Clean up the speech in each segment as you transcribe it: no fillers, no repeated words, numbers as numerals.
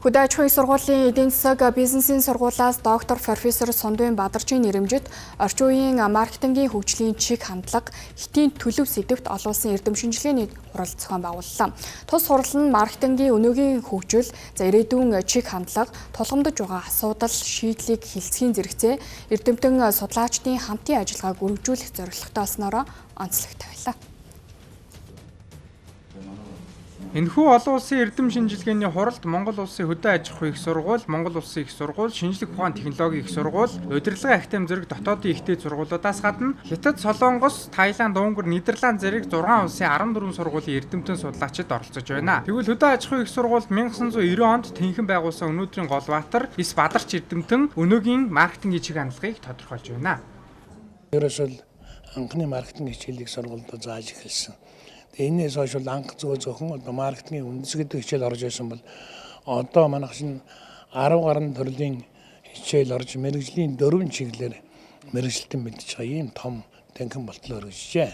Хөдөө аж ахуйн сургуулийн эдийн засаг бизнесийн сургуулиас доктор профессор Сундуйн Бадарчийн нэрэмжит орчин үеийн маркетингийн хөгжлийн чиг хандлага хэтийн төлөв сэдвт олон улсын эрдэм шинжилгээний хурал зохион байгууллаа. Тус хурал нь маркетингийн өнөөгийн хөгжил, ирээдүйн чиг хандлага, тулгамдж байгаа асуудал, шийдлийг хэлцхийн зэрэгцээ эрдэмтэн судлаачдын хамтын ажиллагааг өргөжүүлэх зорилготой болсноороо онцлогтой байлаа. Энэхүү олон улсын эрдэм шинжилгээний хуралд Монгол улсын хөдөө аж ахуй их сургууль, Монгол улсын их сургууль, шинжлэх ухаан технологийн их сургууль, удирдлага академи зэрэг дотоодын ихтэй сургуулиудаас гадна Хятад, Солонгос, Таиланд, Унгар, Нидерланд зэрэг 6 улсын 14 сургуулийн эрдэмтэн судлаачид оролцож байна. Тэгвэл хөдөө аж ахуй их сургуульд 1990 онд тэнхэн байгуулсан өнөөдрийн гол баатар Эс Бадарч эрдэмтэн өнөөгийн маркетингийн чиг хандлагыг тодорхойлж байна. Ерөөсөл анхны маркетинг хичээлийг сургуульд зааж эхэлсэн. Энээс хойш анх зөвхөн маркетингийн үндэс гэдэг хичээл орж ирсэн бол одоо манайх чинь 10 гаруй төрлийн хичээл орж мэрэгжлийн 4 чиглэлээр мэрэгжилтэн бэлдэж байгаа ийм том танхим болтол өргөжжээ.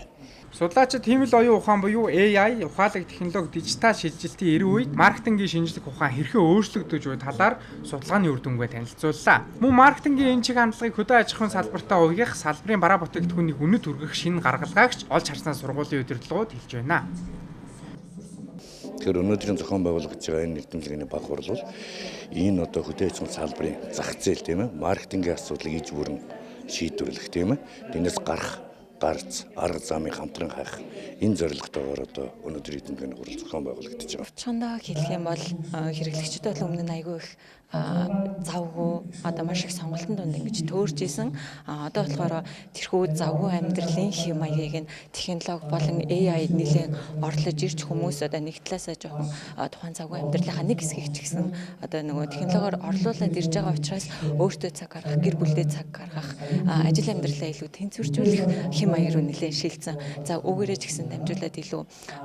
Судлаачид хиймэл оюун ухаан буюу AI, ухаалаг технологи, дижитал шилжилтийн эрийн үед маркетингийн шинжлэх ухаан хэрхэн өөрчлөгдөж буй талаар судалгааны үр дүнгээ танилцууллаа. Мөн маркетингийн энэ чиг хандлагыг хөдөө аж ахуйн салбартаа уягах, салбарын бараа бүтээгдэхүүнийг үнэт хүргэх шинэ гаргалгаагч олж харсан сургуулийн удирдлагууд хэлж байна. Тэгэхээр өнөөдрийн зохион байгуулагдж байгаа энэ эрдэмтний баг хурал бол энэ одоо хөдөө аж ахуйн салбарын зах зээл тийм ээ, маркетингийн асуудлыг иж бүрэн шийдвэрлэх тийм ээ, энэс гарах гарц арга замыг хамтран хайх энэ зорилготойгоор одоо өнөөдөр эдгээр хурал зохион байгуулагдаж байгаа. Чондоо хэлэх юм бол хэрэглэгчид бол өмнө нь айгүй их завгүй одоо маш их сонголтын дунд ингэж төөрж исэн. Одоо болохоор тэрхүү завгүй амьдралын хэм маягийг нь технологи болон AI нэлээд орлож ирж хүмүүс одоо нэг талаасаа жоохон тухайн завгүй амьдралынхаа нэг хэсгийг ч гэсэн одоо нөгөө технологиор орлуулад ирж байгаа учраас өөртөө цаг гаргах, гэр бүлдээ цаг гаргах, ажил амьдралаа илүү тэнцвэржүүлэх хэм маяг руу нэлээд шилжсэн. За өгөөрэй ч гэсэн дамжуулаад илүү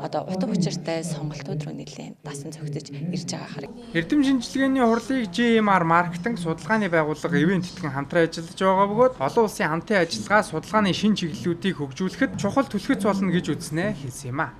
одоо утга учиртай сонголтууд руу нэлээд дасан зохицож ирж байгаа хараг. Эрдэм шинжилгээний хурлыг GMR маркетинг судалгааны байгууллага ивент тэтгэн хамтран ажиллаж байгаа бөгөөд олон улсын хамтын ажиллагаа судалгааны шинэ чиглэлүүдийг хөгжүүлэхэд чухал түлхэц болно гэж үзнэ хэлсэн юм а.